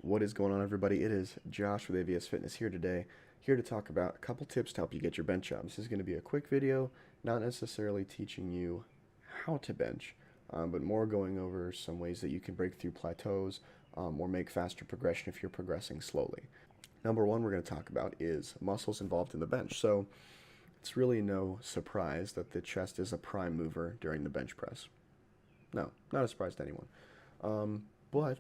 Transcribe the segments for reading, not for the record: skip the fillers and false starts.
What is going on, everybody? It is Josh with AVS Fitness here today, here to talk about a couple tips to help you get your bench up. This is going to be a quick video, not necessarily teaching you how to bench, but more going over some ways that you can break through plateaus or make faster progression if you're progressing slowly. Number one we're going to talk about is muscles involved in the bench. So it's really no surprise that the chest is a prime mover during the bench press. No, not a surprise to anyone. But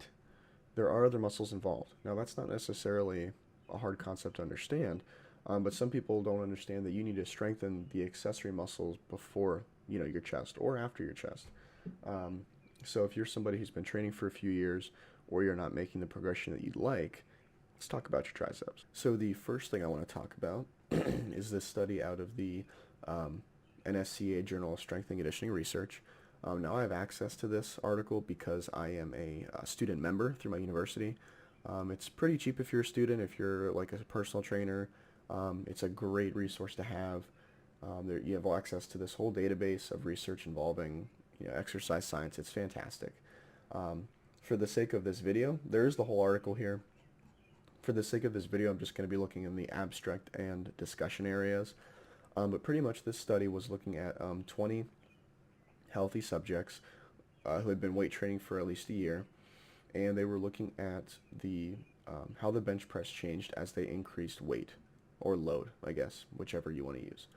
there are other muscles involved. Now, that's not necessarily a hard concept to understand, but some people don't understand that you need to strengthen the accessory muscles before, your chest or after your chest. So if you're somebody who's been training for a few years or you're not making the progression that you'd like, let's talk about your triceps. So the first thing I want to talk about is this study out of the NSCA Journal of Strength and Conditioning Research. Now I have access to this article because I am a student member through my university. It's pretty cheap if you're a student. If you're like a personal trainer, it's a great resource to have. You have access to this whole database of research involving exercise science. It's fantastic. For the sake of this video, there's the whole article here. For the sake of this video, I'm just going to be looking in the abstract and discussion areas. But pretty much this study was looking at 20 healthy subjects who had been weight training for at least a year, and they were looking at the how the bench press changed as they increased weight or load, I guess, whichever you want to use.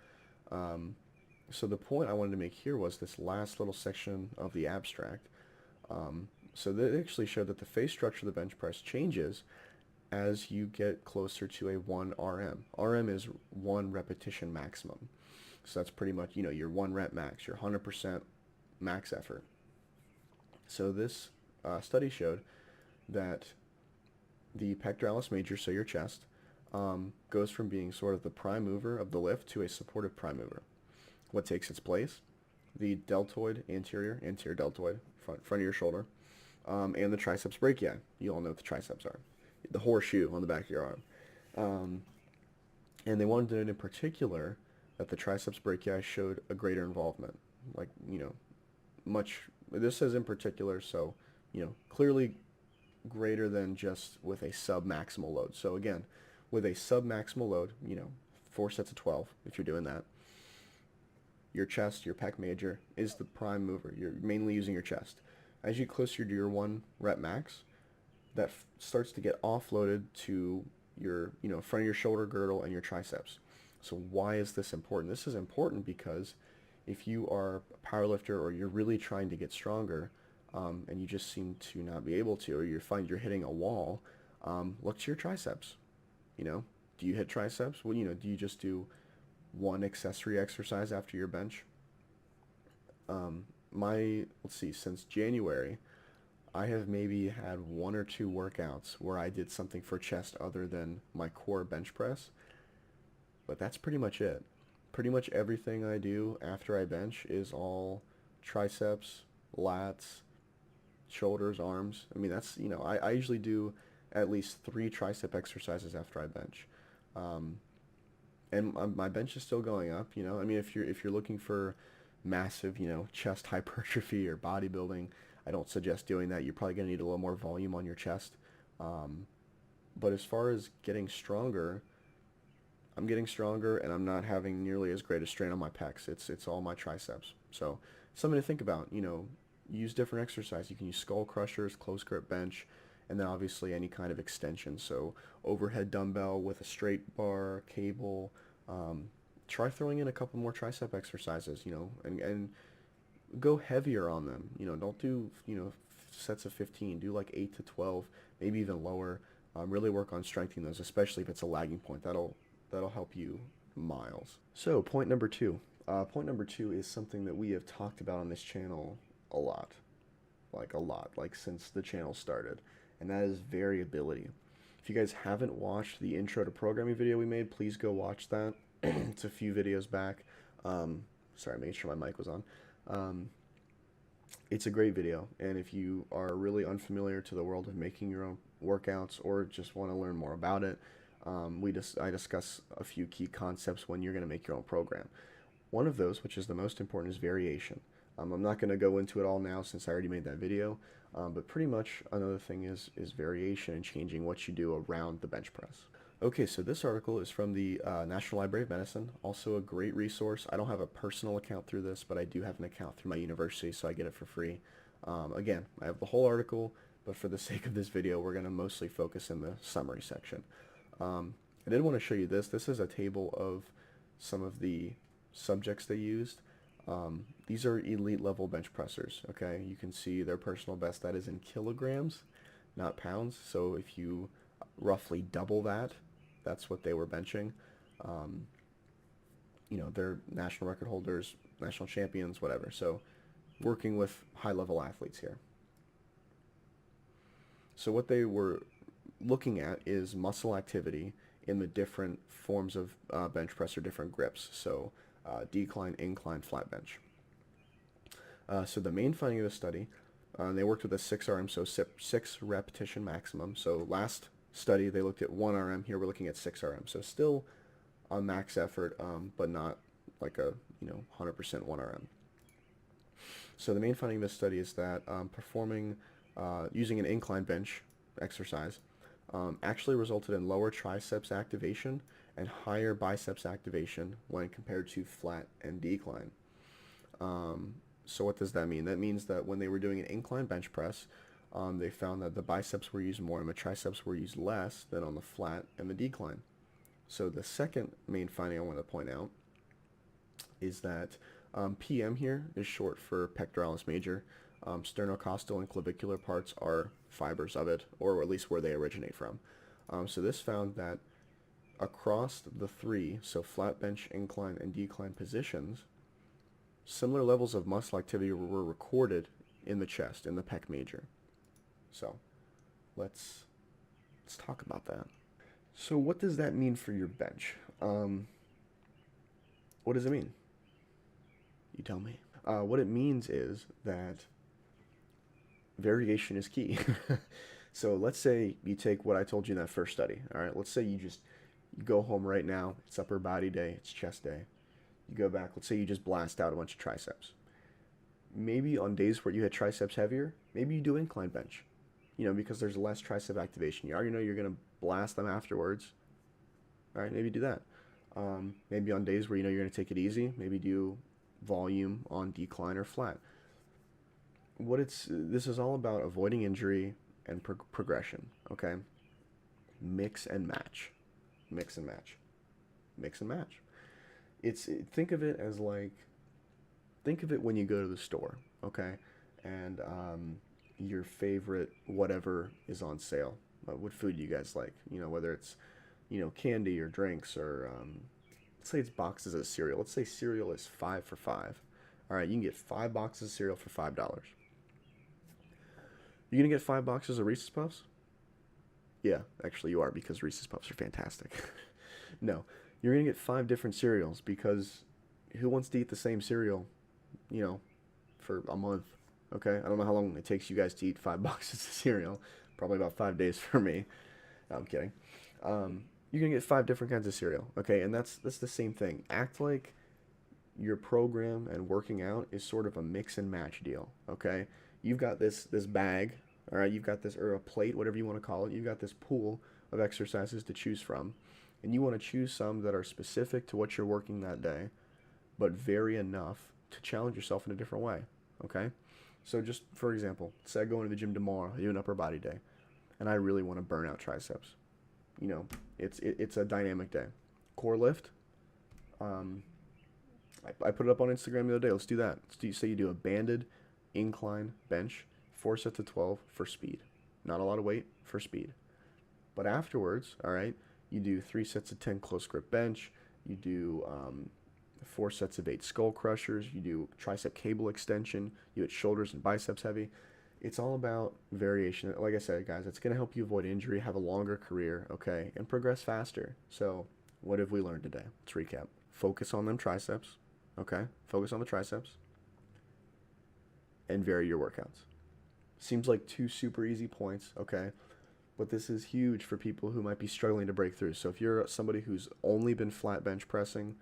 So the point I wanted to make here was this last little section of the abstract. So they actually showed that the phase structure of the bench press changes as you get closer to a 1 RM. RM is 1 repetition maximum. So that's pretty much, your 1 rep max, your 100% max effort. So this study showed that the pectoralis major, so your chest, goes from being sort of the prime mover of the lift to a supportive prime mover. What takes its place? The deltoid, anterior deltoid, front of your shoulder, and the triceps brachii. You all know what the triceps are. The horseshoe on the back of your arm. And they wanted to note in particular that the triceps brachii showed a greater involvement. Like, this says in particular, so, clearly greater than just with a sub-maximal load. So again, with a sub-maximal load, 4 sets of 12, if you're doing that, your chest, your pec major, is the prime mover. You're mainly using your chest. As you get closer to your 1 rep max, that starts to get offloaded to your, front of your shoulder girdle and your triceps. So why is this important? This is important because if you are a powerlifter or you're really trying to get stronger, and you just seem to not be able to, or you find you're hitting a wall, look to your triceps. Do you hit triceps? Well, do you just do 1 accessory exercise after your bench? Let's see, since January, I have maybe had 1 or 2 workouts where I did something for chest other than my core bench press, but that's pretty much it. Pretty much everything I do after I bench is all triceps, lats, shoulders, arms. I mean, that's, I usually do at least 3 tricep exercises after I bench. And my bench is still going up, I mean, if you're looking for massive, chest hypertrophy or bodybuilding, I don't suggest doing that. You're probably going to need a little more volume on your chest. But as far as getting stronger, I'm getting stronger and I'm not having nearly as great a strain on my pecs. It's all my triceps. So something to think about, use different exercise. You can use skull crushers, close grip bench, and then obviously any kind of extension. So overhead dumbbell with a straight bar, cable. Try throwing in a couple more tricep exercises, and go heavier on them. Don't do, sets of 15. Do like 8 to 12, maybe even lower. Really work on strengthening those, especially if it's a lagging point. That'll help you miles. So point number 2. Point number 2 is something that we have talked about on this channel a lot, like since the channel started, and that is variability. If you guys haven't watched the intro to programming video we made, please go watch that. It's a few videos back. Sorry, making sure my mic was on. It's a great video, and if you are really unfamiliar to the world of making your own workouts or just want to learn more about it, I discuss a few key concepts when you're going to make your own program. One of those, which is the most important, is variation. I'm not going to go into it all now since I already made that video, But pretty much another thing is variation and changing what you do around the bench press. Okay, so this article is from the National Library of Medicine, also a great resource. I don't have a personal account through this, but I do have an account through my university, so I get it for free. Again, I have the whole article, but for the sake of this video, we're going to mostly focus in the summary section. I did want to show you this. This is a table of some of the subjects they used. These are elite level bench pressers, okay? You can see their personal best, that is in kilograms, not pounds. So if you roughly double that, that's what they were benching. You know, they're national record holders, national champions, whatever. So working with high level athletes here. So what they were looking at is muscle activity in the different forms of bench press or different grips. So decline, incline, flat bench. So the main finding of the study, they worked with a 6 RM, so 6 repetition maximum. So last study they looked at 1 RM. Here we're looking at 6 RM. So still a max effort, but not like a 100% 1 RM. So the main finding of this study is that performing using an incline bench exercise actually resulted in lower triceps activation and higher biceps activation when compared to flat and decline. So what does that mean? That means that when they were doing an incline bench press, they found that the biceps were used more and the triceps were used less than on the flat and the decline. So the second main finding I want to point out is that PM here is short for pectoralis major. Sternocostal and clavicular parts are fibers of it, or at least where they originate from. So this found that across the three, so flat bench, incline, and decline positions, similar levels of muscle activity were recorded in the chest, in the pec major. So let's talk about that. So what does that mean for your bench? What does it mean? You tell me. What it means is that variation is key. So let's say you take what I told you in that first study. All right, let's say you go home right now. It's upper body day. It's chest day. You go back. Let's say you just blast out a bunch of triceps. Maybe on days where you had triceps heavier, maybe you do incline bench. Because there's less tricep activation. You already know you're gonna blast them afterwards. All right, maybe do that. Maybe on days where you're gonna take it easy, maybe do volume on decline or flat. This is all about avoiding injury and progression. Okay, mix and match, mix and match, mix and match. Think of it as think of it when you go to the store, okay, and your favorite whatever is on sale. What food do you guys like? Whether it's candy or drinks or let's say it's boxes of cereal. Let's say cereal is 5 for $5. All right, you can get 5 boxes of cereal for $5. You're gonna get 5 boxes of Reese's Puffs? Yeah, actually you are, because Reese's Puffs are fantastic. No, you're gonna get 5 different cereals, because who wants to eat the same cereal, for a month? Okay, I don't know how long it takes you guys to eat 5 boxes of cereal. Probably about 5 days for me. No, I'm kidding. You're gonna get 5 different kinds of cereal. Okay, and that's the same thing. Act like your program and working out is sort of a mix and match deal. Okay, you've got this bag. All right, you've got this, or a plate, whatever you want to call it. You've got this pool of exercises to choose from, and you want to choose some that are specific to what you're working that day, but vary enough to challenge yourself in a different way. Okay. So just for example, say I go into the gym tomorrow, I do an upper body day, and I really want to burn out triceps. It's a dynamic day. Core lift. I put it up on Instagram the other day. Let's do that. Say you do a banded incline bench, 4 sets of 12 for speed. Not a lot of weight for speed. But afterwards, all right, you do 3 sets of 10 close grip bench. You do 4 sets of 8 skull crushers. You do tricep cable extension. You hit shoulders and biceps heavy. It's all about variation. Like I said, guys, it's going to help you avoid injury, have a longer career, okay, and progress faster. So what have we learned today? Let's recap. Focus on them triceps, okay? Focus on the triceps. And vary your workouts. Seems like 2 super easy points, okay? But this is huge for people who might be struggling to break through. So if you're somebody who's only been flat bench pressing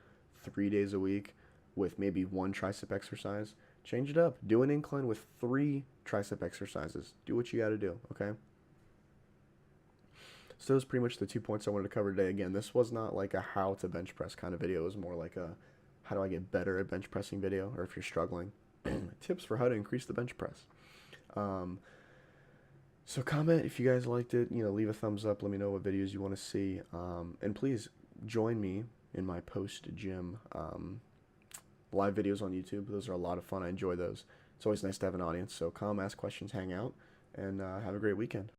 3 days a week with maybe 1 tricep exercise, Change it up. Do an incline with 3 tricep exercises. Do what you got to do, okay? So those are pretty much the 2 points I wanted to cover today. Again, this was not like a how to bench press kind of video. It was more like a how do I get better at bench pressing video, or if you're struggling, tips for how to increase the bench press. Um, so comment if you guys liked it. Leave a thumbs up. Let me know what videos you want to see. And please join me in my post-gym live videos on YouTube. Those are a lot of fun. I enjoy those. It's always nice to have an audience. So come, ask questions, hang out, and have a great weekend.